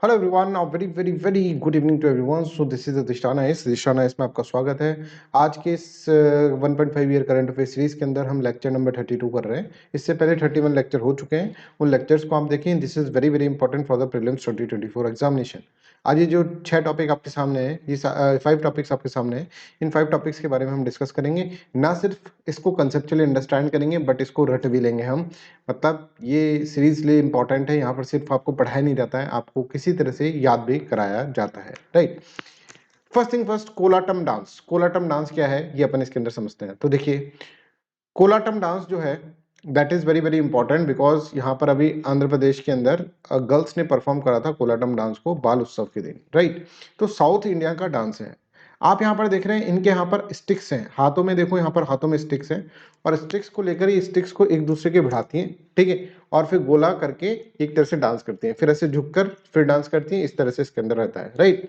Hello everyone, very very very good evening to everyone. So this is Adhishthana एस में आपका स्वागत है। आज के इस 1.5 ईयर करंट अफेयर सीरीज के अंदर हम लेक्चर नंबर 32 कर रहे हैं। इससे पहले 31 लेक्चर हो चुके हैं। उन लेक्चर्स को आप देखें। This is very very important for the prelims 2024 examination. आज ये जो 6 टॉपिक आपके सामने है, ये 5 टॉपिक्स आपके सामने है। इन 5 टॉपिक्स के बारे में हम डिस्कस करेंगे। ना सिर्फ इसको कंसेप्चुअली अंडरस्टैंड करेंगे बट इसको रट भी लेंगे हम। मतलब ये सीरीज लिए इंपॉर्टेंट है। यहाँ पर सिर्फ आपको पढ़ाया नहीं जाता है, आपको किसी तरह से याद भी कराया जाता है, right. First thing first, Kolattam dance. Kolattam dance क्या है ये अपन इसके अंदर समझते हैं। तो देखिए, कोलाटम डांस जो है that is very very important because यहाँ पर अभी आंध्र प्रदेश के अंदर गर्ल्स ने परफॉर्म करा था कोलाटम डांस को बाल उत्सव के दिन, राइट। तो साउथ इंडिया का डांस है। आप यहाँ पर देख रहे हैं इनके यहाँ पर स्टिक्स हैं, हाथों में देखो, यहाँ पर हाथों में स्टिक्स हैं और स्टिक्स को लेकर ये स्टिक्स को एक दूसरे के भिड़ाती हैं, ठीक है। और फिर गोला करके एक तरह से डांस करती हैं, फिर ऐसे झुककर फिर डांस करती हैं। इस तरह से इसके अंदर रहता है, right.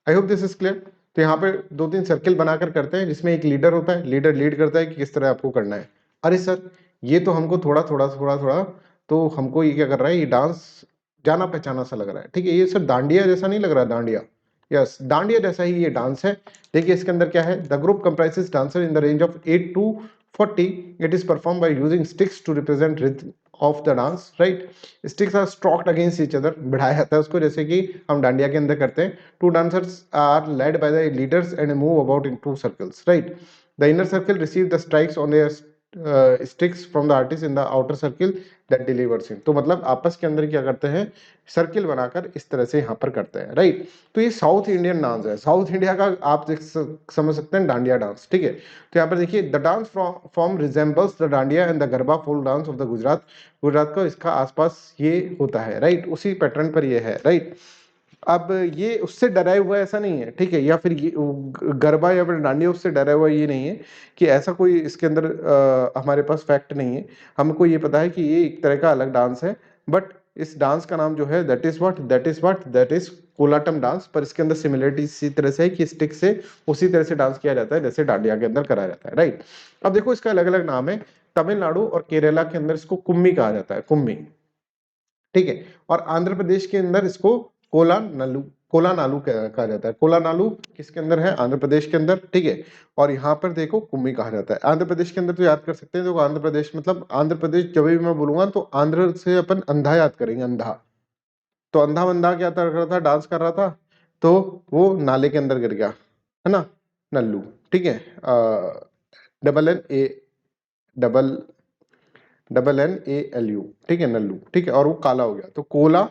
I hope this is clear. तो यहाँ पे 2-3 सर्किल बनाकर करते हैं जिसमें एक लीडर होता है, लीडर लीड करता है कि किस तरह आपको करना है। अरे सर, ये तो हमको थोड़ा थोड़ा थोड़ा थोड़ा, तो हमको ये क्या कर रहा है, ये डांस जाना पहचाना सा लग रहा है, ठीक है। ये सर दांडिया जैसा नहीं लग रहा, दांडिया। यस, दांडिया जैसा ही ये डांस है। देखिए इसके अंदर क्या है, the group comprises dancer in the range of 8 to 40। It is perform by using sticks to represent rhythm of the dance, right. Sticks are stroked against each other, बढ़ाया जाता है उसको, जैसे कि हम डांडिया के अंदर करते हैं। Two dancers are led by the leaders and move about in 2 circles, right? The inner circle receive the strikes on their sticks from the artist in the outer circle that delivers it. तो मतलब आपस के अंदर क्या करते हैं, circle बनाकर इस तरह से यहाँ पर करते हैं, राइट। तो ये साउथ इंडियन डांस है, साउथ इंडिया का आप समझ सकते हैं डांडिया डांस, ठीक है। तो यहाँ पर देखिए, the dance form resembles the Dandiya and the Garba folk dance of the Gujarat. Gujarat का इसका आसपास ये होता है, राइट, उसी पैटर्न पर ये है, राइट। अब ये उससे डराया हुआ ऐसा नहीं है, ठीक है, या फिर ये गरबा या फिर डांडिया उससे डरा हुआ ये नहीं है कि ऐसा कोई इसके अंदर हमारे पास फैक्ट नहीं है। हमको ये पता है कि ये एक तरह का अलग डांस है, बट इस डांस का नाम जो है दैट इज कोलाटम डांस। पर इसके अंदर सिमिलरिटी इसी तरह से है कि स्टिक से उसी तरह से डांस किया जाता है जैसे डांडिया के अंदर कराया जाता है, राइट। अब देखो इसका अलग अलग नाम है। तमिलनाडु और केरला के अंदर इसको कुम्मी कहा जाता है, कुम्मी, ठीक है। और आंध्र प्रदेश के अंदर इसको कोलानालू, कोलानालू कहा जाता है। कोलानालू किसके अंदर है, आंध्र प्रदेश के अंदर, ठीक है। और यहाँ पर देखो कुम्मी कहा जाता है आंध्र प्रदेश के अंदर। तो याद कर सकते हैं, देखो आंध्र प्रदेश मतलब आंध्र प्रदेश, जब भी मैं बोलूंगा तो आंध्र से अपन अंधा याद करेंगे, अंधा। तो अंधा बंदा क्या कर रहा था, डांस कर रहा था, तो वो नाले के अंदर गिर गया, है ना, नल्लू, ठीक है। Double N A double NALU, ठीक है, नल्लू, ठीक है। और वो काला हो गया तो कोला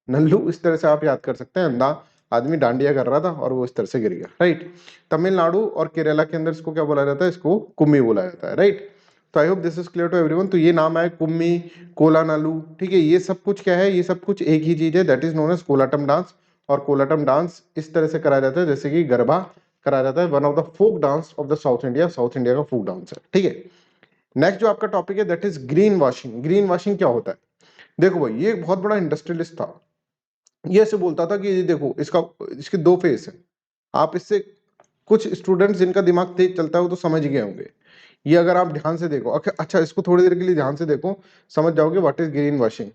नल्लू, इस तरह से आप याद कर सकते हैं। अंधा आदमी डांडिया कर रहा था और वो इस तरह से गिर गया, राइट। तमिलनाडु और केरला के अंदर इसको क्या बोला जाता है, इसको कुम्मी बोला जाता है, राइट। तो I hope this is clear to everyone. तो ये नाम है कुम्मी, कोला नालू, ठीक है। ये सब कुछ क्या है, ये सब कुछ एक ही चीज है, that is known as Kolattam dance. और कोलाटम डांस इस तरह से कराया जाता है जैसे कि गरबा कराया जाता है। One of the folk dance of the South India, South India का फोक डांस है, ठीक है। नेक्स्ट जो आपका टॉपिक है that is green washing. Green washing क्या होता है, देखो भाई, ये एक बहुत बड़ा इंडस्ट्रियलिस्ट था। ये ऐसे बोलता था कि ये देखो इसका, इसके 2 फेस है। आप इससे, कुछ स्टूडेंट्स जिनका दिमाग तेज चलता है वो तो समझ गए होंगे। ये अगर आप ध्यान से देखो, अच्छा इसको थोड़ी देर के लिए ध्यान से देखो, समझ जाओगे व्हाट इज ग्रीन वॉशिंग,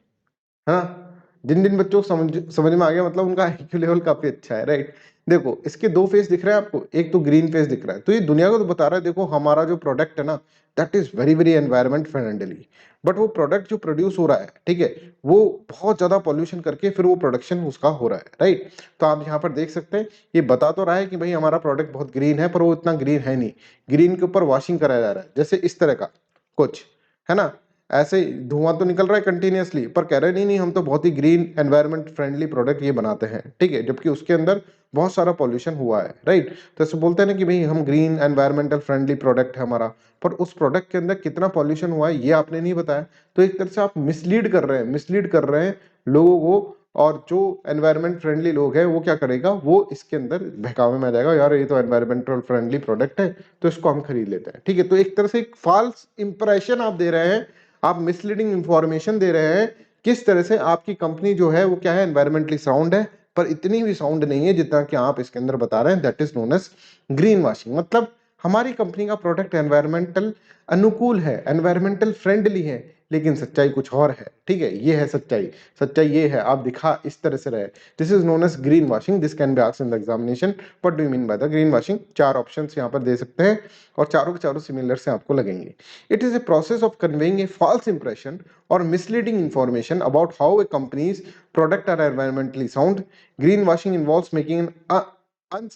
है ना। जिन जिन बच्चों को समझ में आ गया मतलब उनका IQ लेवल काफी अच्छा है, राइट। देखो इसके 2 फेस दिख रहे हैं आपको, एक तो ग्रीन फेस दिख रहा है, तो ये दुनिया को तो बता रहा है देखो हमारा जो प्रोडक्ट है ना, that is very very environment friendly. But वो प्रोडक्ट जो प्रोड्यूस हो रहा है, ठीक है, वो बहुत ज्यादा पॉल्यूशन करके फिर वो प्रोडक्शन उसका हो रहा है, राइट। तो आप यहाँ पर देख सकते हैं, ये बता तो रहा है कि भाई हमारा प्रोडक्ट बहुत ग्रीन है, पर वो इतना ग्रीन है नहीं। ग्रीन के ऊपर वॉशिंग कराया जा रहा है, जैसे इस तरह का कुछ, है ना। ऐसे धुआं तो निकल रहा है कंटिन्यूअसली, पर कह रहे नहीं हम तो बहुत ही ग्रीन एनवायरमेंट फ्रेंडली प्रोडक्ट ये बनाते हैं, ठीक है, जबकि उसके अंदर बहुत सारा पॉल्यूशन हुआ है, राइट। तो ऐसे बोलते हैं ना कि भाई हम ग्रीन एनवायरमेंटल फ्रेंडली प्रोडक्ट है हमारा, पर उस प्रोडक्ट के अंदर कितना पॉल्यूशन हुआ है ये आपने नहीं बताया। तो एक तरह से आप मिसलीड कर रहे हैं, मिसलीड कर रहे हैं लोगों को। और जो एनवायरमेंट फ्रेंडली लोग हैं वो क्या करेगा, वो इसके अंदर बहकावे में आ जाएगा, यार ये तो एनवायरमेंटल फ्रेंडली प्रोडक्ट है तो इसको हम खरीद लेते हैं, ठीक है। तो एक तरह से एक फॉल्स इंप्रेशन आप दे रहे हैं, आप मिसलीडिंग इंफॉर्मेशन दे रहे हैं। किस तरह से आपकी कंपनी जो है वो क्या है, एनवायरमेंटली साउंड है, पर इतनी भी साउंड नहीं है जितना कि आप इसके अंदर बता रहे हैं, that is known as green washing. मतलब हमारी कंपनी का प्रोडक्ट एनवायरमेंटल अनुकूल है, एनवायरमेंटल फ्रेंडली है, लेकिन सच्चाई कुछ और है। ठीक है, ये है सच्चाई। सच्चाई ये है, आप दिखा इस तरह से रहे। This is known as green washing. This can be asked in the examination, what do you mean by the green washing. 4 options यहाँ पर दे सकते हैं और चारों के चारों सिमिलर से आपको लगेंगे। It is a process of conveying a false impression or misleading information about how a company's product are environmentally sound. Greenwashing involves making an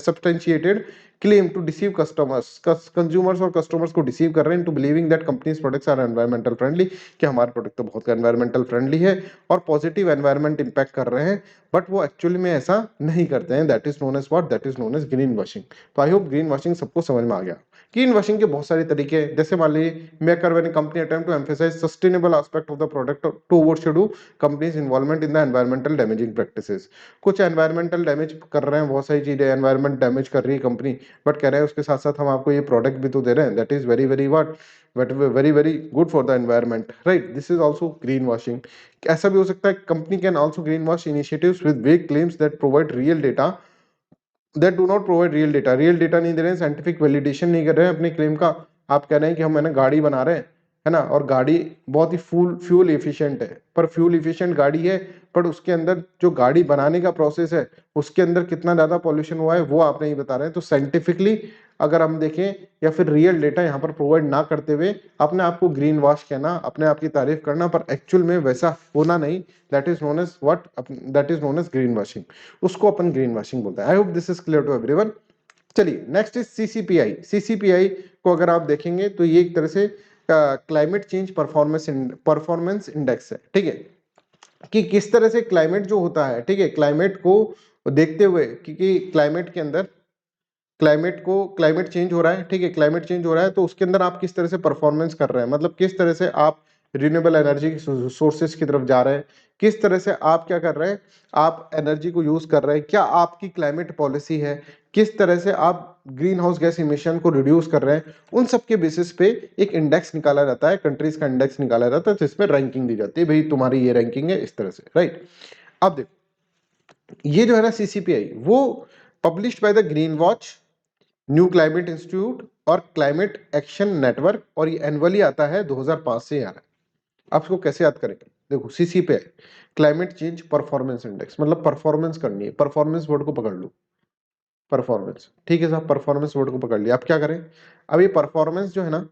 substantiated claim to deceive customers. Consumers और customers को deceive कर रहे हैं into believing that company's products are environmental friendly, कि हमारे product तो बहुत environmental friendly है और positive environment impact कर रहे हैं, बट वो एक्चुअली में ऐसा नहीं करते हैं। That is known as what, that is known as green washing. तो आई होप ग्रीन वॉशिंग सबको समझ में आ गया। ग्रीन वॉशिंग के बहुत सारे तरीके हैं, जैसे मान लीजिए maker when company attempt to emphasise sustainable aspect of the product to overshadow companies involvement in the environmental damaging practices. कुछ एनवायरमेंटल डैमेज कर रहे हैं, बहुत सारी चीजें एनवायरमेंट डैमेज कर रही है कंपनी, बट कह रहे हैं उसके साथ साथ हम आपको ये प्रोडक्ट भी तो दे रहे हैं, that is very very what, but very very good for the environment, right. This is also green washing. ऐसा भी हो सकता है company can also green wash initiatives with vague claims that provide real data, that do not provide real data. Real data नहीं दे रहे हैं, scientific validation नहीं कर रहे हैं अपने क्लेम का। आप कह रहे हैं कि हम है ना गाड़ी बना रहे हैं, है ना, और गाड़ी बहुत ही फ्यूल एफिशिएंट है, पर फ्यूल एफिशिएंट गाड़ी है, पर उसके अंदर जो गाड़ी बनाने का प्रोसेस है उसके अंदर कितना ज्यादा पॉल्यूशन हुआ है वो आप नहीं बता रहे हैं। तो साइंटिफिकली अगर हम देखें या फिर रियल डेटा यहाँ पर प्रोवाइड ना करते हुए अपने आप को ग्रीन वॉश कहना, अपने आप की तारीफ करना, पर एक्चुअल में वैसा होना नहीं, that is known as what, that is known as green washing. उसको अपन ग्रीन वॉशिंग बोलते हैं। I hope this is clear to everyone. चलिए नेक्स्ट इज सीसीपीआई। सीसीपीआई को अगर आप देखेंगे तो ये एक तरह से क्लाइमेट चेंज परफॉर्मेंस इंडेक्स है। ठीक है, कि किस तरह से क्लाइमेट जो होता है, ठीक है, क्लाइमेट को देखते हुए, क्योंकि क्लाइमेट के अंदर क्लाइमेट चेंज हो रहा है, ठीक है, क्लाइमेट चेंज हो रहा है, तो उसके अंदर आप किस तरह से परफॉर्मेंस कर रहे हैं, मतलब किस तरह से आप रिन्यूएबल एनर्जी सोर्सेज की तरफ जा रहे हैं, किस तरह से आप क्या कर रहे हैं, आप एनर्जी को यूज कर रहे हैं, क्या आपकी क्लाइमेट पॉलिसी है, किस तरह से आप ग्रीन हाउस गैस इमिशन को रिड्यूस कर रहे हैं, उन सब के बेसिस पे एक इंडेक्स निकाला जाता है, कंट्रीज का इंडेक्स निकाला जाता है, जिसमें रैंकिंग दी जाती है, भाई तुम्हारी ये रैंकिंग है इस तरह से, राइट। अब देखो ये जो है ना सीसीपीआई, वो published by the green watch, new climate institute और क्लाइमेट एक्शन नेटवर्क, और ये एनुअली आता है 2005 से आ रहा है। आप इसको कैसे याद करेंगे, देखो सीसीपीआई क्लाइमेट चेंज परफॉर्मेंस इंडेक्स, मतलब परफॉर्मेंस करनी है, परफॉर्मेंस वर्ड को पकड़ लो, परफॉर्मेंस, ठीक है साहब, परफॉर्मेंस वर्ड को पकड़ लिया। आप क्या करें, अब ये परफॉर्मेंस जो है ना,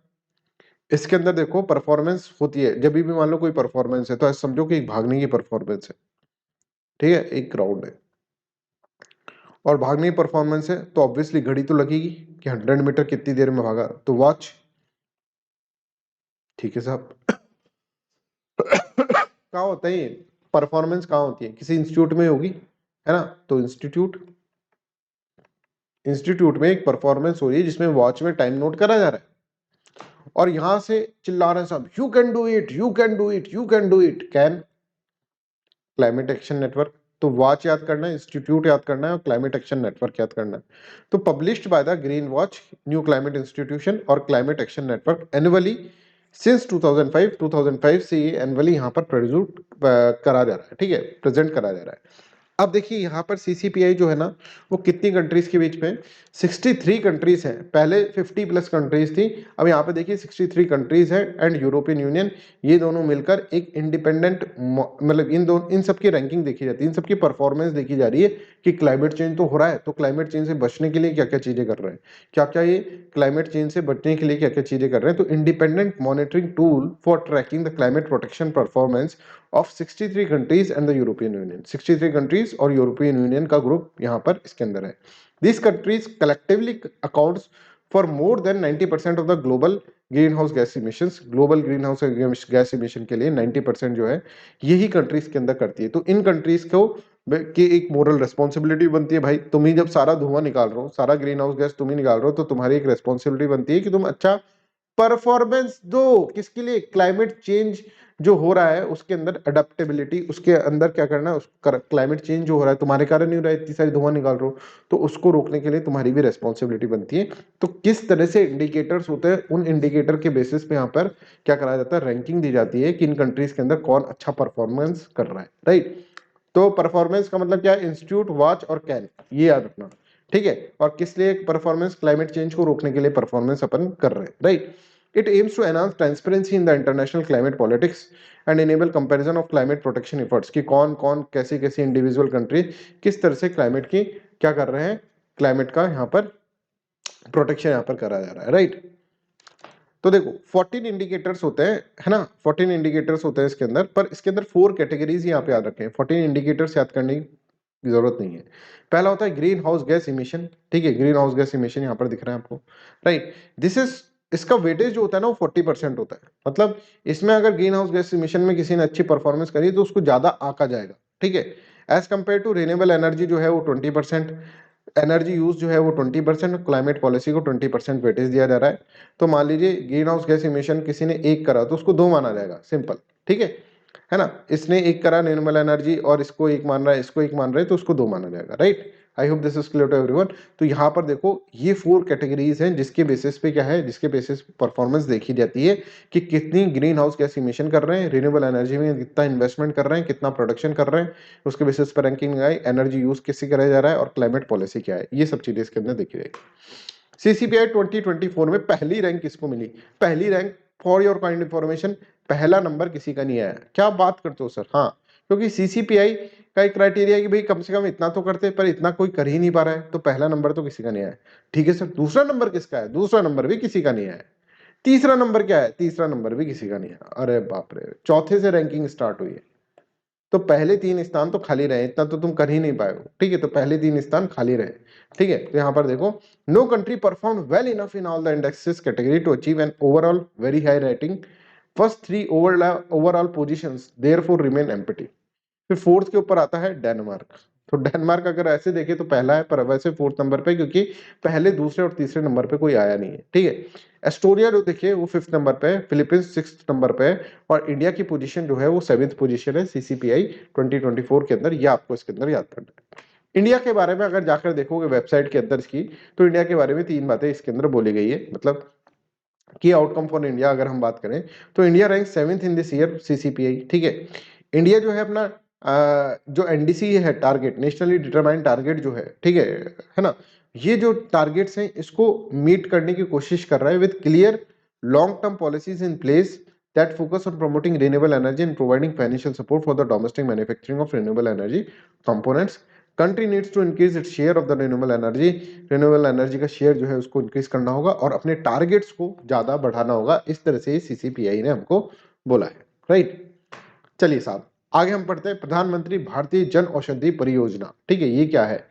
इसके अंदर देखो परफॉर्मेंस होती है, जब भी मान लो कोई परफॉर्मेंस है तो ऐसा समझो कि एक भागने की परफॉर्मेंस है, ठीक है, एक ग्राउंड है और भागने की परफॉर्मेंस है, तो ऑब्वियसली घड़ी तो लगेगी कि 100 मीटर कितनी देर में भागा, तो वॉच, ठीक है साहब। कहाँ होता है ये परफॉर्मेंस, कहाँ होती है, किसी इंस्टीट्यूट में होगी, है ना, तो इंस्टीट्यूट में एक परफॉर्मेंस हो रही है जिसमें वॉच में टाइम नोट करा जा रहा है, और यहां से चिल्ला रहे हैं सब, you can do it, you can do it, you can do it, can climate action network. तो वॉच याद करना है, इंस्टीट्यूट याद करना है और क्लाइमेट एक्शन नेटवर्क याद करना है। तो published by the green watch, new climate institution और climate action network annually since 2005 से ये एनुअली यहाँ पर प्रोड्यूस करा जा रहा है, ठीक है, प्रेजेंट करा जा रहा है। अब देखिए यहाँ पर सीसीपीआई जो है ना, वो कितनी कंट्रीज के बीच में, 63 कंट्रीज हैं, पहले 50 प्लस कंट्रीज थी, अब यहाँ पे देखिए 63 कंट्रीज है एंड यूरोपियन यूनियन, ये दोनों मिलकर एक इंडिपेंडेंट, मतलब इन सब की रैंकिंग देखी जाती है, इन सब की परफॉर्मेंस देखी जा रही है कि क्लाइमेट चेंज तो हो रहा है, तो क्लाइमेट चेंज से बचने के लिए क्या क्या चीजें कर रहे हैं, क्या क्या ये क्लाइमेट चेंज से बचने के लिए क्या क्या चीजें कर रहे हैं। तो independent monitoring tool for tracking the climate protection performance of 63 countries and the European union, 63 countries और यूरोपियन यूनियन का ग्रुप यहाँ पर इसके अंदर है। This countries collectively accounts for more than 90% of the global green house gas emissions. Global green house gas emission के लिए 90% जो है यही कंट्रीज के अंदर करती है। तो इन कंट्रीज को कि एक मोरल रेस्पॉन्सिबिलिटी बनती है, भाई तुम ही जब सारा धुआं निकाल रहे हो, सारा ग्रीन हाउस गैस तुम ही निकाल रहे हो, तो तुम्हारी एक रेस्पॉन्सिबिलिटी बनती है कि तुम अच्छा परफॉर्मेंस दो, किसके लिए, क्लाइमेट चेंज जो हो रहा है उसके अंदर अडेप्टेबिलिटी, उसके अंदर क्या करना है, उस क्लाइमेट चेंज जो हो रहा है तुम्हारे कारण नहीं हो रहा है, इतनी सारी धुआं निकाल रहे हो, तो उसको रोकने के लिए तुम्हारी भी रेस्पॉन्सिबिलिटी बनती है। तो किस तरह से इंडिकेटर्स होते हैं, उन इंडिकेटर के बेसिस पे यहाँ पर क्या करा जाता है, रैंकिंग दी जाती है कि इन कंट्रीज के अंदर कौन अच्छा परफॉर्मेंस कर रहा है, राइट। तो परफॉर्मेंस का मतलब क्या है, इंस्टीट्यूट, वॉच और कैन, ये याद रखना, ठीक है। और किस लिए परफॉर्मेंस, क्लाइमेट चेंज को रोकने के लिए परफॉर्मेंस अपन कर रहे हैं, right. It aims to enhance transparency in the international climate politics and enable comparison of climate protection efforts कि कौन कौन कैसी कैसी इंडिविजुअल कंट्री किस तरह से क्लाइमेट की क्या कर रहे हैं, क्लाइमेट का यहाँ पर प्रोटेक्शन यहाँ पर करा जा रहा है, राइट। तो देखो 14 इंडिकेटर्स होते हैं, है ना, 14 इंडिकेटर्स होते हैं इसके अंदर, पर इसके अंदर 4 कैटेगरीज यहाँ पे याद रखें, 14 इंडिकेटर्स याद करने की जरूरत नहीं है। पहला होता है ग्रीन हाउस गैस इमिशन, ठीक है, ग्रीन हाउस गैस इमिशन यहाँ पर दिख रहा है आपको, राइट। दिस इज, इसका वेटेज जो होता है ना वो 40% होता है, मतलब इसमें अगर ग्रीन हाउस गैस इमिशन में किसी ने अच्छी परफॉर्मेंस करी तो उसको ज्यादा आका जाएगा, ठीक है। As compared to renewable energy जो है वो 20%, एनर्जी यूज जो है वो 20%, क्लाइमेट पॉलिसी को 20% वेटेज दिया जा रहा है। तो मान लीजिए ग्रीन हाउस गैस इमिशन किसी ने एक करा तो उसको 2 माना जाएगा, सिंपल, ठीक है ना। इसने एक करा रिन्यूएबल एनर्जी और इसको एक मान रहा है, इसको एक मान रहा है, तो उसको 2 माना जाएगा, right. I hope this is clear to everyone. तो यहाँ पर देखो ये 4 कैटेगरीज हैं जिसके बेसिस पे क्या है, जिसके बेसिस परफॉर्मेंस देखी जाती है कि कितनी ग्रीन हाउस गैस इमिशन कर रहे हैं, रिन्यूएबल एनर्जी में कितना इन्वेस्टमेंट कर रहे हैं, कितना प्रोडक्शन कर रहे हैं, उसके बेसिस पर रैंकिंग लगाई, एनर्जी यूज किससे कराया जा रहा है और क्लाइमेट पॉलिसी क्या है, ये सब चीजें इसके अंदर देखी जाएगी। सीसीपीआई 2024 में पहली रैंक किसको मिली, पहली rank, for your kind information, पहला नंबर किसी का नहीं आया। क्या बात करते हो सर, हाँ, क्योंकि सीसीपीआई का एक क्राइटेरिया है कि भाई कम से कम इतना तो करते हैं, पर इतना कोई कर ही नहीं पा रहा है, तो पहला नंबर तो किसी का नहीं आया, ठीक है सर। दूसरा नंबर किसका है, दूसरा नंबर भी किसी का नहीं आया। तीसरा नंबर क्या है, तीसरा नंबर भी किसी का नहीं है। अरे बाप रे, चौथे से रैंकिंग स्टार्ट हुई है, तो पहले 3 स्थान तो खाली रहे, इतना तो तुम कर ही नहीं पाए हो, ठीक है, तो पहले 3 स्थान खाली रहे, ठीक है। तो यहाँ पर देखो, no country perform well enough in all the indexes category to achieve an overall very high rating, first 3 overall positions therefore remain empty. फिर फोर्थ के ऊपर आता है डेनमार्क। तो डेनमार्क अगर ऐसे देखे तो पहला है, पर वैसे फोर्थ नंबर पे, क्योंकि पहले, दूसरे और तीसरे नंबर पे कोई आया नहीं है, ठीक है। एस्टोनिया जो देखिए वो 5th नंबर पे है, फिलीपींस 6th नंबर पे है, और इंडिया की पोजीशन जो है वो 7th पोजीशन है सीसीपीआई 2024 के अंदर, ये आपको इसके अंदर याद करना है। इंडिया के बारे में अगर जाकर देखोगे वेबसाइट के अंदर इसकी, तो इंडिया के बारे में 3 बातें इसके अंदर बोली गई है, मतलब की आउटकम फॉर इंडिया अगर हम बात करें तो India rank 7th in this year CCPI, ठीक है। इंडिया जो है अपना जो एनडीसी है, टारगेट, नेशनली डिटरमाइंड टारगेट जो है, ठीक है ना, ये जो टारगेट्स हैं इसको मीट करने की कोशिश कर रहा है with clear long term policies in place that focus on promoting renewable energy and providing financial support for the domestic manufacturing of renewable energy components. Country needs to increase its share of the renewable energy, renewable energy का share जो है उसको increase करना होगा और अपने targets को ज्यादा बढ़ाना होगा, इस तरह से सीसीपीआई ने हमको बोला है, राइट। चलिए साहब आगे हम पढ़ते हैं, प्रधानमंत्री भारतीय जन औषधि परियोजना, ठीक है, ये क्या है।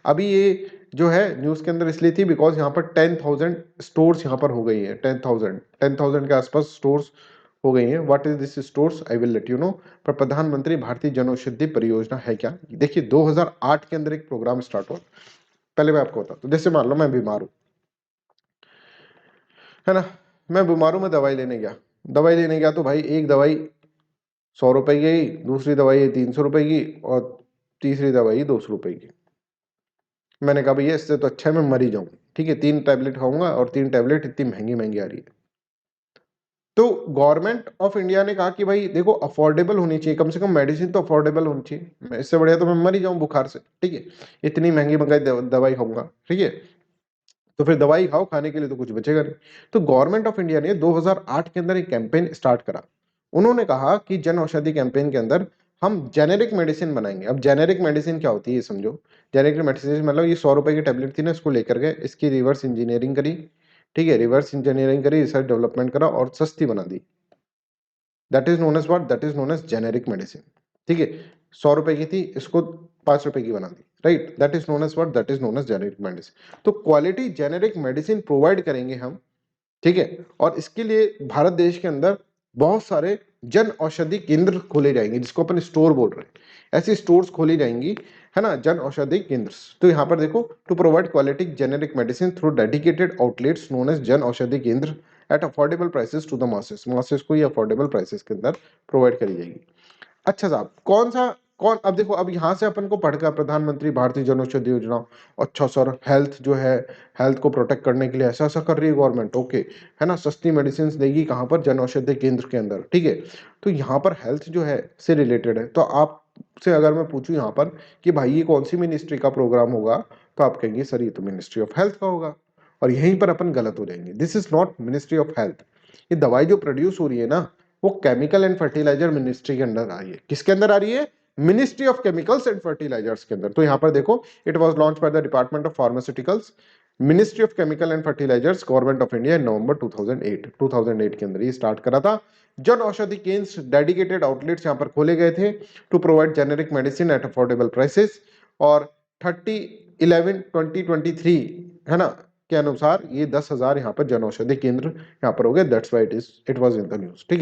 अभी ये जो है न्यूज के अंदर इसलिए थी बिकॉज यहाँ पर 10,000 स्टोर्स यहाँ पर हो गई है, 10,000 के आसपास स्टोर्स हो गई हैं। What is this stores, I will let you know. पर प्रधानमंत्री भारतीय जनौषधि परियोजना है क्या, देखिए 2008 के अंदर एक प्रोग्राम स्टार्ट हुआ। पहले मैं आपको बताता हूँ, जैसे मान लो मैं बीमार हूँ, है ना, मैं बीमार हूँ, मैं दवाई लेने गया तो भाई एक दवाई 100 रुपए की, दूसरी दवाई है 300 रुपए की, और तीसरी दवाई 200 रुपए की। मैंने कहा भैया इससे तो अच्छा है मैं मर ही जाऊं, ठीक है, 3 टैबलेट खाऊंगा और 3 टैबलेट इतनी महंगी महंगी आ रही है। तो गवर्नमेंट ऑफ इंडिया ने कहा कि भाई देखो अफोर्डेबल होनी चाहिए, कम से कम मेडिसिन तो अफोर्डेबल होनी चाहिए, इससे बढ़िया तो मैं मर ही जाऊं बुखार से, ठीक है, इतनी महंगी महंगी दवाई खाऊंगा, ठीक है। तो फिर दवाई खाओ, खाने के लिए तो कुछ बचेगा नहीं। तो गवर्नमेंट ऑफ इंडिया ने 2008 के अंदर एक कैंपेन स्टार्ट करा। उन्होंने कहा कि जन औषधि कैंपेन के अंदर हम जेनेरिक मेडिसिन बनाएंगे। अब जेनेरिक मेडिसिन क्या होती है ये समझो। जेनेरिक मेडिसिन मतलब ये 100 रुपए की टेबलेट थी ना, इसको लेकर गए, इसकी रिवर्स इंजीनियरिंग करी, ठीक है, रिवर्स इंजीनियरिंग करी, रिसर्च डेवलपमेंट करा और सस्ती बना दी। That is known as what, that is known as generic medicine, ठीक है। 100 रुपए की थी, इसको 5 रुपए की बना दी, right, that is known as what, that is known as generic medicine. तो क्वालिटी जेनेरिक मेडिसिन प्रोवाइड करेंगे हम, ठीक है, और इसके लिए भारत देश के अंदर बहुत सारे जन औषधि केंद्र खोले जाएंगे, जिसको अपन स्टोर बोल रहे हैं, ऐसी स्टोर्स खोली जाएंगी, है ना, जन औषधि केंद्र। तो यहाँ पर देखो, to provide quality generic medicine through dedicated outlets known as Jan Aushadhi Kendra at affordable prices to the masses, masses को ये अफोर्डेबल प्राइसेस के अंदर प्रोवाइड करी जाएगी। अच्छा साहब, कौन, अब देखो, अब यहाँ से अपन को पढ़कर प्रधानमंत्री भारतीय जन औषधि योजना, अच्छा सर, हेल्थ जो है, हेल्थ को प्रोटेक्ट करने के लिए ऐसा ऐसा कर रही है गवर्नमेंट, ओके, है ना, सस्ती मेडिसिन देगी कहाँ पर, जन औषधि केंद्र के अंदर, ठीक है। तो यहाँ पर हेल्थ जो है से रिलेटेड है, तो आपसे अगर मैं पूछूं यहाँ पर कि भाई ये कौन सी मिनिस्ट्री का प्रोग्राम होगा, तो आप कहेंगे सर ये तो मिनिस्ट्री ऑफ हेल्थ का होगा, और यहीं पर अपन गलत हो जाएंगे। This is not ministry of health, ये दवाई जो प्रोड्यूस हो रही है ना, वो केमिकल एंड फर्टिलाइजर मिनिस्ट्री के अंदर आ रही है। किसके अंदर आ रही है? Ministry of chemicals and fertilisers के अंदर। तो यहाँ पर देखो, it was launch by the department of pharmaceuticals, ministry of chemical and fertilisers, government of India, November 2008 के अंदर ये स्टार्ट करा था। जन औषधि केंद्र, डेडिकेटेड आउटलेट्स यहाँ पर खोले गए थे to provide generic medicine at affordable prices. और 30/11/2023 है ना के अनुसार ये 10,000 यहाँ पर जन औषधि केंद्र यहाँ पर हो गए। That's why it was in the news. ठीक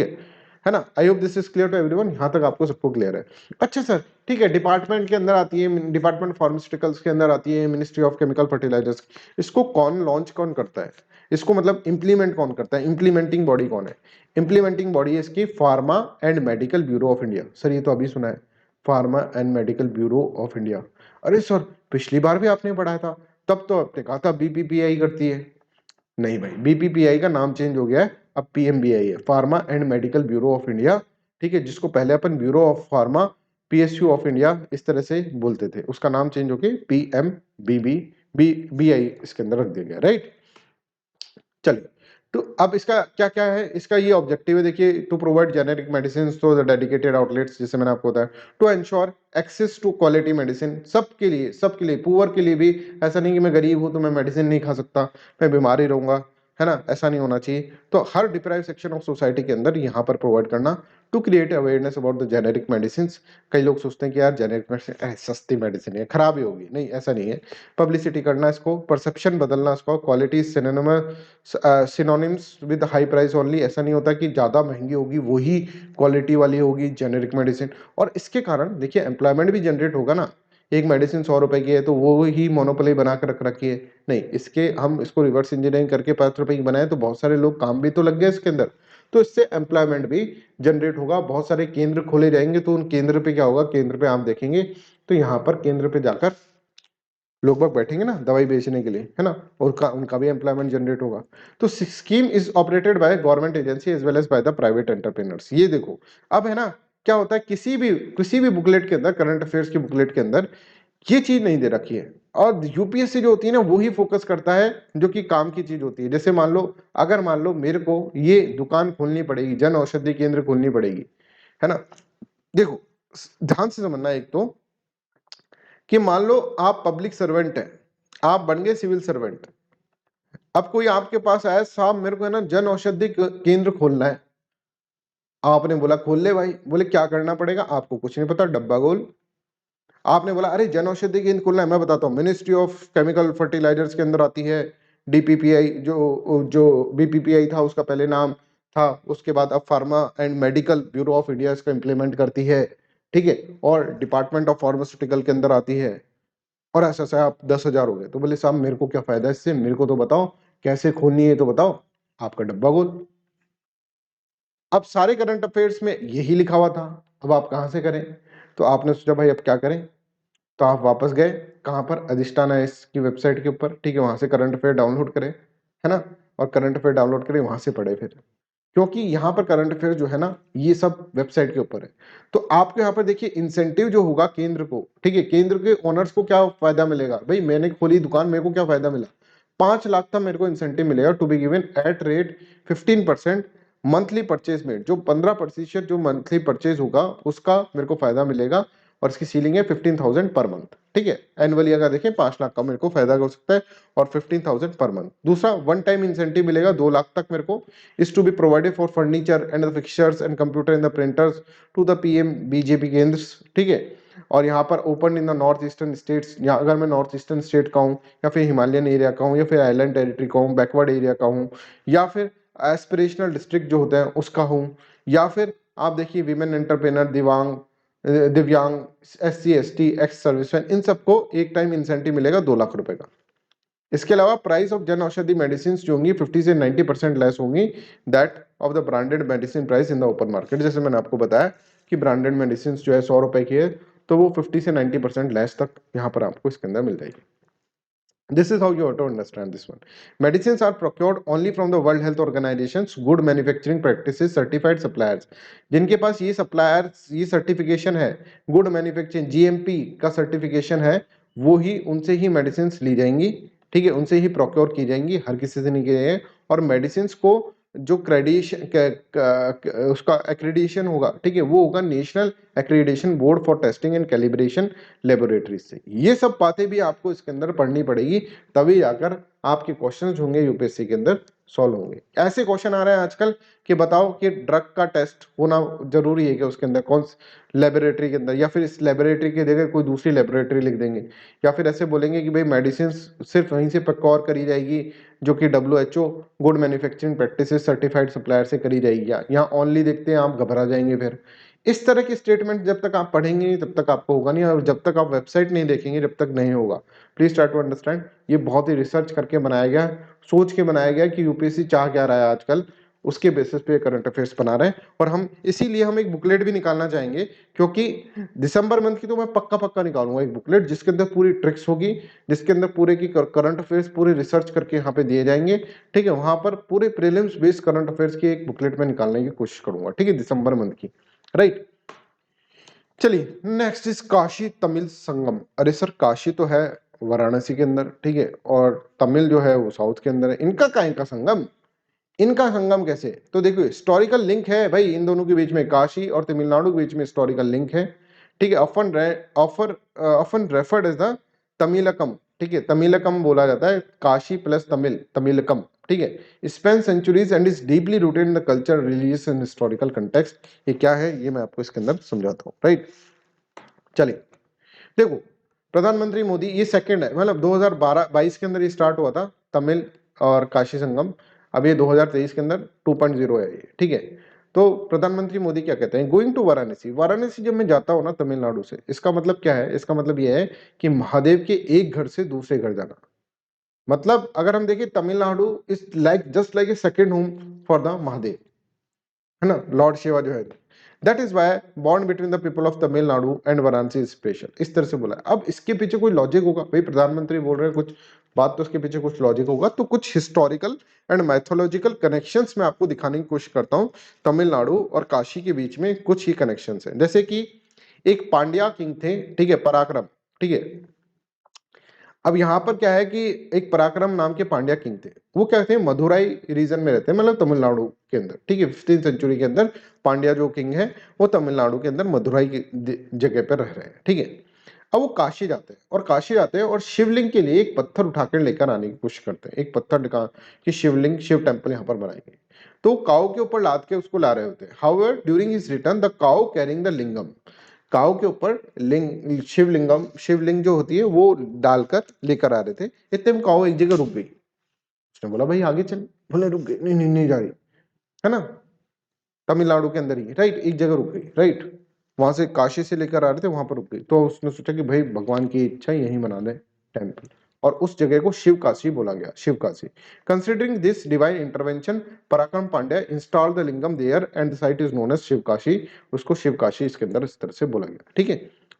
है ना। I hope this is clear to everyone. यहाँ तक आपको सबको क्लियर है? अच्छा सर, ठीक है, डिपार्टमेंट के अंदर आती है, डिपार्टमेंट फार्मास्यूटिकल्स के अंदर आती है मिनिस्ट्री ऑफ केमिकल फर्टिलाइजर्स। इसको कौन करता है? इसको मतलब इंप्लीमेंट कौन करता है? इंप्लीमेंटिंग बॉडी कौन है? इंप्लीमेंटिंग बॉडी है इसकी pharma and medical bureau of India. Sir ये तो अभी सुना है, pharma and medical bureau of India. अरे सर, पिछली बार भी आपने पढ़ाया था, तब तो आपने कहा था बीपीपीआई करती है। नहीं भाई, बीपीपीआई का नाम चेंज हो गया है, अब पीएमबीआई है, pharma and medical bureau of India. ठीक है, जिसको पहले अपन bureau of pharma, PSU of India इस तरह से बोलते थे, उसका नाम चेंज होके पीएमबीबीआई इसके अंदर रख दिया गया। राइट, चलिए। तो अब इसका क्या क्या है? इसका ये ऑब्जेक्टिव है, देखिए, to provide generic medicine to the dedicated outlets, जैसे मैंने आपको बताया, to ensure access to quality medicine, सबके लिए, पुअर के लिए भी। ऐसा नहीं कि मैं गरीब हूं तो मैं मेडिसिन नहीं खा सकता, मैं बीमार ही रहूंगा, है ना, ऐसा नहीं होना चाहिए। तो हर डिप्राइव सेक्शन ऑफ सोसाइटी के अंदर यहाँ पर प्रोवाइड करना, to create awareness about the generic medicine. कई लोग सोचते हैं कि यार जेनेरिक मेडिसिन सस्ती मेडिसिन है, खराब ही होगी, नहीं ऐसा नहीं है। पब्लिसिटी करना इसको, परसेप्शन बदलना इसको, quality synonyms with high price only. ऐसा नहीं होता कि ज़्यादा महंगी होगी वही क्वालिटी वाली होगी जेनेरिक मेडिसिन। और इसके कारण देखिए एम्प्लॉयमेंट भी जनरेट होगा ना। एक मेडिसिन 100 रुपए की है तो वो ही मोनोपोली बना कर रख रखी है, नहीं, इसके हम इसको रिवर्स इंजीनियरिंग करके 5 रुपए की बनाए तो बहुत सारे लोग काम भी तो लग गए इसके अंदर। तो इससे एम्प्लॉयमेंट भी जनरेट होगा, बहुत सारे केंद्र खोले जाएंगे। तो उन केंद्र पे क्या होगा? केंद्र पे आप देखेंगे तो यहाँ पर केंद्र पे जाकर लोग बाग बैठेंगे ना दवाई बेचने के लिए, है ना, और उनका भी एम्प्लॉयमेंट जनरेट होगा। तो scheme is operated by government agency as well as by the private entrepreneurs. ये देखो, अब है ना, क्या होता है, किसी भी बुकलेट के अंदर, करंट अफेयर्स की बुकलेट के अंदर ये चीज नहीं दे रखी है। और यूपीएससी जो होती है ना, वो ही फोकस करता है जो कि काम की चीज होती है। जैसे मान लो मेरे को ये दुकान खोलनी पड़ेगी, जन औषधि केंद्र खोलनी पड़ेगी, है ना। देखो, ध्यान से समझना, एक तो कि मान लो आप पब्लिक सर्वेंट हैं, आप बन गए सिविल सर्वेंट। अब कोई आपके पास आया, साहब मेरे को है ना जन औषधि केंद्र खोलना है। आपने बोला खोल ले भाई। बोले क्या करना पड़ेगा? आपको कुछ नहीं पता, डब्बा गोल। आपने बोला अरे जन औषधि केंद्र खोलना है, मैं बताता हूँ, मिनिस्ट्री ऑफ केमिकल फर्टिलाइजर्स के अंदर आती है, डीपीपीआई, जो बीपीपीआई था उसका पहले नाम था, उसके बाद अब pharma and medical bureau of India इसका इंप्लीमेंट करती है। ठीक है, और डिपार्टमेंट ऑफ फार्मास्यूटिकल के अंदर आती है। और ऐसा ऐसा आप 10,000 हो गए। तो बोले साहब मेरे को क्या फायदा इससे, मेरे को तो बताओ कैसे खोलनी है, तो बताओ। आपका डब्बा गोल। अब सारे करंट अफेयर्स में यही लिखा हुआ था, अब आप कहां से करें? तो आपने सोचा भाई अब क्या करें, तो आप वापस गए कहां पर? अधिष्ठान आईएएस की वेबसाइट के ऊपर। ठीक है, वहां से करंट अफेयर डाउनलोड करें, है ना, और करंट अफेयर डाउनलोड करें, वहां से पढ़े फिर। क्योंकि यहाँ पर करंट अफेयर जो है ना, ये सब वेबसाइट के ऊपर है। तो आपको यहाँ पर देखिए इंसेंटिव जो होगा केंद्र को, ठीक है, केंद्र के ओनर्स को क्या फायदा मिलेगा? भाई मैंने खोली दुकान, मेरे को क्या फायदा मिला? 5 लाख का मेरे को इंसेंटिव मिलेगा, to be given at rate 15% monthly purchase में। जो 15% जो मंथली परचेज होगा उसका मेरे को फायदा मिलेगा, और इसकी सीलिंग है 15,000 पर मंथ। ठीक है, एनुअली अगर देखें 5 लाख का मेरे को फायदा हो सकता है, और 15,000 पर मंथ। दूसरा, वन टाइम इंसेंटिव मिलेगा 2 लाख तक मेरे को, is to be provided for furniture and the fixtures and computer and the printers to the PM BJP केंद्र। ठीक है, और यहाँ पर open in the north eastern states, या अगर मैं नॉर्थ ईस्टर्न स्टेट का हूँ, या फिर हिमालयन एरिया का हूँ, या फिर आइलैंड टेरिटरी का हूँ, बैकवर्ड एरिया का हूँ, या फिर एस्पिरेशनल डिस्ट्रिक्ट जो होते हैं उसका हूँ, या फिर आप देखिए विमेन एंटरप्रेनर, दिव्यांग, SC ST, एक्स सर्विसमैन, इन सबको एक टाइम इंसेंटिव मिलेगा 2 लाख रुपए का। इसके अलावा price of Jan Aushadhi medicine जो होंगी 50 से 90% लेस होंगी that of the branded medicine price in the open market. जैसे मैंने आपको बताया कि ब्रांडेड मेडिसिन जो है 100 रुपए की है, तो वो 50 से 90% लेस तक यहाँ पर आपको इसके अंदर मिल जाएगी। This is how you have to understand this one. Medicines are procured only from the World Health Organization's good manufacturing practices certified suppliers. जिनके पास ये suppliers, ये certification है, good manufacturing GMP का certification है, वो ही, उनसे ही medicines ली जाएंगी। ठीक है, उनसे ही प्रोक्योर की जाएंगी, हर किसी से नहीं की जाएंगी। और मेडिसिन को जो क्रेडिशन उसका एक्रेडिशन होगा, ठीक है, वो होगा national accreditation board for testing and calibration laboratories से। ये सब बातें भी आपको इसके अंदर पढ़नी पड़ेगी, तभी जाकर आपके क्वेश्चंस होंगे यूपीएससी के अंदर सॉल्व होंगे। ऐसे क्वेश्चन आ रहे हैं आजकल कि बताओ कि ड्रग का टेस्ट होना जरूरी है कि उसके अंदर कौन लेबोरेटरी के अंदर, या फिर इस लेबोरेटरी की जगह कोई दूसरी लेबोरेटरी लिख देंगे, या फिर ऐसे बोलेंगे कि भाई मेडिसिन सिर्फ वहीं से प्रक्योर करी जाएगी जो कि WHO good manufacturing practices certified supplier से करी जाएगी, यहाँ ओनली देखते हैं आप घबरा जाएंगे। फिर इस तरह की स्टेटमेंट जब तक आप पढ़ेंगे नहीं तब तक आपको होगा नहीं, और जब तक आप वेबसाइट नहीं देखेंगे जब तक नहीं होगा। प्लीज ट्राई टू अंडरस्टैंड, ये बहुत ही रिसर्च करके बनाया गया, सोच के बनाया गया कि यूपीएससी चाह क्या रहा है आजकल, उसके बेसिस पे करंट अफेयर्स बना रहे हैं। और हम इसीलिए हम एक बुकलेट भी निकालना चाहेंगे, क्योंकि दिसंबर मंथ की तो मैं पक्का पक्का निकालूंगा एक बुकलेट जिसके अंदर पूरी ट्रिक्स होगी, जिसके अंदर पूरे की करंट अफेयर्स पूरे रिसर्च करके यहाँ पे दिए जाएंगे, ठीक है। वहां पर पूरे प्रीलिम्स बेस्ड करंट अफेयर्स की एक बुकलेट में निकालने की कोशिश करूंगा, ठीक है, दिसंबर मंथ की, राइट। चलिए नेक्स्ट इज काशी तमिल संगम। अरे सर काशी तो है वाराणसी के अंदर, ठीक है, और तमिल जो है वो साउथ के अंदर है, इनका काहे का संगम, इनका संगम कैसे? तो देखो हिस्टोरिकल लिंक है भाई इन दोनों के बीच में, काशी और तमिलनाडु के बीच में हिस्टोरिकल लिंक है, ठीक है। Often referred as the Tamilakam, ठीक है, तमिलकम बोला जाता है, काशी प्लस तमिल, तमिलकम, ठीक है। Spans centuries and is deeply rooted in the culture, religious and historical context. ये क्या है ये मैं आपको इसके अंदर समझाता हूँ, राइट। चलिए देखो प्रधानमंत्री मोदी, ये सेकंड है, मतलब 2012-22 के अंदर ये स्टार्ट हुआ था तमिल और काशी संगम, अब ये 2023 के अंदर 2.0 है ये, ठीक है। तो प्रधानमंत्री मोदी क्या कहते हैं, गोइंग टू वाराणसी। वाराणसी जब मैं जाता हूँ ना तमिलनाडु से, इसका मतलब क्या है, इसका मतलब ये है कि महादेव के एक घर से दूसरे घर जाना। मतलब अगर हम देखें Tamil Nadu is like just like a second home for the Mahadev, है ना, लॉर्ड शिवा जो है। That is why bond between the people of Tamil Nadu and Varanasi is special, इस तरह से बोला है। अब इसके पीछे कोई लॉजिक होगा भाई, प्रधानमंत्री बोल रहे हैं कुछ बात, तो उसके पीछे कुछ लॉजिक होगा, तो कुछ हिस्टोरिकल एंड मैथोलॉजिकल कनेक्शंस मैं आपको दिखाने की कोशिश करता हूँ। तमिलनाडु और काशी के बीच में कुछ ही कनेक्शंस हैं, जैसे कि एक पांड्या किंग थे, ठीक है, पराक्रम, ठीक है। अब यहाँ पर क्या है कि एक पराक्रम नाम के पांड्या किंग थे, वो क्या थे, मदुराई रीजन में रहते हैं, मतलब तमिलनाडु के अंदर, ठीक है। 15th सेंचुरी के अंदर पांड्या जो किंग है वो तमिलनाडु के अंदर मदुराई की जगह पर रह रहे हैं, ठीक है। अब वो काशी जाते हैं, और काशी जाते हैं और शिवलिंग के लिए एक पत्थर उठाकर लेकर आने की कोशिश करते हैं, एक पत्थर दिखा कि शिवलिंग, शिव टेम्पल यहाँ पर बनाएंगे। तो काऊ के ऊपर लाद के उसको ला रहे होते हैं। However during his return the cow carrying the lingam, cow के ऊपर शिवलिंग जो होती है वो डालकर लेकर आ रहे थे। इतने में काऊ एक जगह रुक गई, उसने बोला भाई आगे चल, बोले रुक गई, नहीं नहीं नहीं जा रही, है ना, तमिलनाडु के अंदर ही, राइट, एक जगह रुक गई, राइट, वहां से काशी से लेकर आ रहे थे वहां पर रुक गई। तो उसने सोचा कि भाई भगवान की इच्छा यहीं बना दे टेम्पल, और उस जगह को शिव काशी बोला गया, Shiv Kashi. Considering this divine intervention Parakrama Pandya install the lingam there and the site is known as Shiv Kashi, उसको शिव काशी इसके अंदर इस तरह से बोला गया, ठीक है।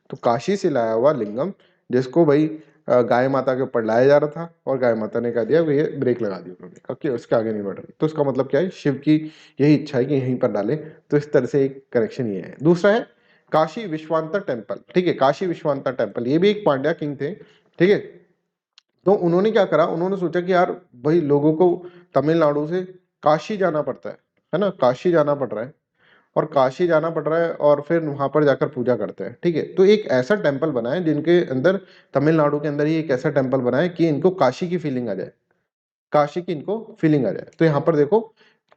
तो काशी से लाया हुआ लिंगम जिसको भाई गाय माता के ऊपर लाया जा रहा था, और गाय माता ने कहा दिया ये ब्रेक लगा दी उन्होंने, कहा कि उसके आगे नहीं बढ़ रही, तो इसका मतलब क्या है, शिव की यही इच्छा है कि यहीं पर डाले। तो इस तरह से एक कनेक्शन ये है। दूसरा है काशी विश्वांतर टेम्पल, ठीक है, काशी विश्वांतर टेम्पल, ये भी एक पांड्या किंग थे, ठीक है। तो उन्होंने क्या करा, उन्होंने सोचा कि यार भाई लोगों को तमिलनाडु से काशी जाना पड़ता है ना, काशी जाना पड़ रहा है, और काशी जाना पड़ रहा है, और फिर वहां पर जाकर पूजा करते हैं, ठीक है। तो एक ऐसा टेम्पल बनाए जिनके अंदर, तमिलनाडु के अंदर ही एक ऐसा टेम्पल बनाए कि इनको काशी की फीलिंग आ जाए, काशी की इनको फीलिंग आ जाए। तो यहाँ पर देखो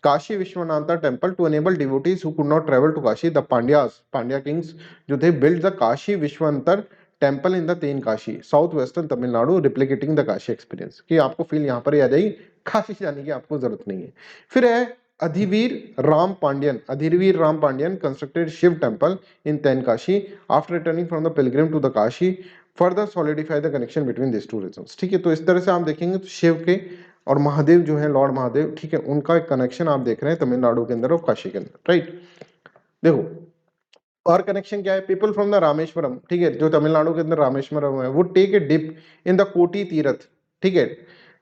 Kashi Vishwanath temple to enable devotees who could not travel to Kashi, the Pandyas, Pandya kings जो थे, build the Kashi Vishwanathar temple in the Tenkasi south western Tamil Nadu, replicating the Kashi experience, कि आपको फील यहाँ पर ही आ जाएगी, काशी जाने की आपको जरूरत नहीं है। फिर है Adhiveera Rama Pandyan, Adhiveera Rama Pandyan constructed Shiva temple in Tenkasi after returning from the pilgrim to the Kashi, further solidify the connection between this two regions, ठीक है। तो इस तरह से आप देखेंगे तो शिव के और महादेव जो है, लॉर्ड महादेव, ठीक है, उनका एक कनेक्शन आप देख रहे हैं तमिलनाडु के अंदर और काशी के अंदर, राइट। देखो और कनेक्शन क्या है, पीपल फ्रॉम द रामेश्वरम, ठीक है, जो तमिलनाडु के अंदर रामेश्वरम है, वो take a dip in the Koti Tirtha, ठीक है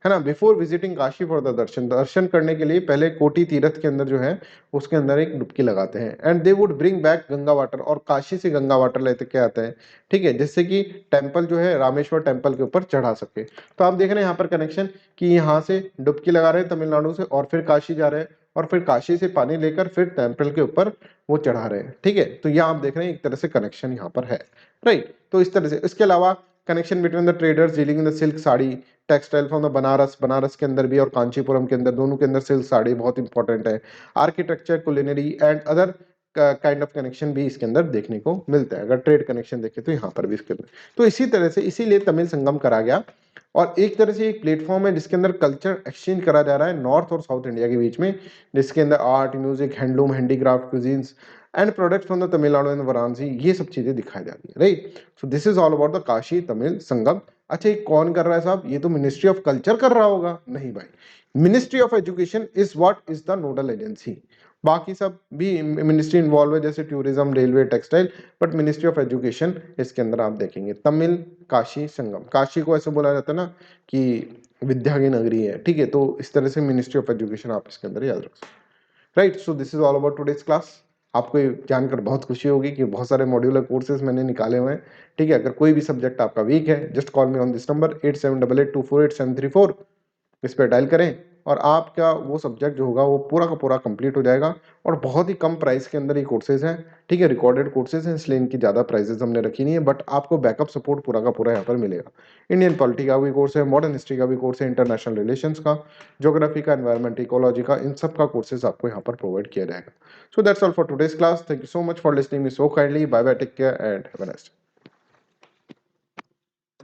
ना, before visiting Kashi for the darshan, दर्शन करने के लिए पहले कोटी तीरथ के अंदर जो है उसके अंदर एक डुबकी लगाते हैं। And they would bring back Ganga water, और काशी से गंगा वाटर लेते के आते हैं, ठीक है, जिससे कि टेम्पल जो है रामेश्वर टेम्पल के ऊपर चढ़ा सके। तो आप देख रहे हैं यहाँ पर कनेक्शन कि यहाँ से डुबकी लगा रहे हैं तमिलनाडु से, और फिर काशी जा रहे हैं, और फिर काशी से पानी लेकर फिर टेम्पल के ऊपर वो चढ़ा रहे हैं, ठीक है। तो यहाँ आप देख रहे हैं एक तरह से कनेक्शन यहाँ पर है, राइट। तो इस तरह से, इसके अलावा connection between the traders dealing in the silk sari textile from the Banaras, Banaras के अंदर भी और कांचीपुरम के अंदर, दोनों के अंदर सिल्क साड़ी बहुत इंपॉर्टेंट है। Architecture, culinary and other kind of connection भी इसके अंदर देखने को मिलता है। अगर ट्रेड कनेक्शन देखें तो यहाँ पर भी इसके अंदर, तो इसी तरह से इसीलिए तमिल संगम करा गया। और एक तरह से एक प्लेटफॉर्म है जिसके अंदर कल्चर एक्सचेंज करा जा रहा है नॉर्थ और साउथ इंडिया के बीच में, जिसके अंदर art, music, handloom, handicraft, cuisines and products from the Tamil Nadu and Varanasi, ये सब चीजें दिखाई जा रही है, right. So this is all about the Kashi Tamil Sangam. अच्छा, ये कौन कर रहा है साहब? ये तो मिनिस्ट्री ऑफ कल्चर कर रहा होगा? नहीं भाई, ministry of education is what is the nodal agency. बाकी सब भी मिनिस्ट्री इन्वॉल्व है, जैसे tourism, railway, textile, but ministry of education इसके अंदर आप देखेंगे। तमिल काशी संगम, काशी को ऐसे बोला जाता है ना कि विद्या की नगरी है, ठीक है। तो इस तरह से मिनिस्ट्री ऑफ एजुकेशन आप इसके अंदर याद रख सकते, right. So this is all about today's class. आपको ये जानकर बहुत खुशी होगी कि बहुत सारे मॉड्यूलर कोर्सेज मैंने निकाले हुए हैं, ठीक है। अगर कोई भी सब्जेक्ट आपका वीक है, just call me on this number 8788248734, इस पर डायल करें और आपका वो सब्जेक्ट जो होगा वो पूरा का पूरा कंप्लीट हो जाएगा। और बहुत ही कम प्राइस के अंदर ये कोर्सेज हैं, ठीक है। रिकॉर्डेड कोर्सेज हैं, इसलिए इनकी ज़्यादा प्राइसेस हमने रखी नहीं है, बट आपको बैकअप सपोर्ट पूरा का पूरा यहाँ पर मिलेगा। इंडियन पॉलिटी का भी कोर्स है, मॉडर्न हिस्ट्री का भी कोर्स है, इंटरनेशनल रिलेशंस का, ज्योग्राफी का, एनवायरमेंट, इकोलॉजी का, इन सब का कोर्सेज आपको यहाँ पर प्रोवाइड किया जाएगा। So that's all for today's class. Thank you so much for listening me so kindly. Bye bye, take care and have a nice day.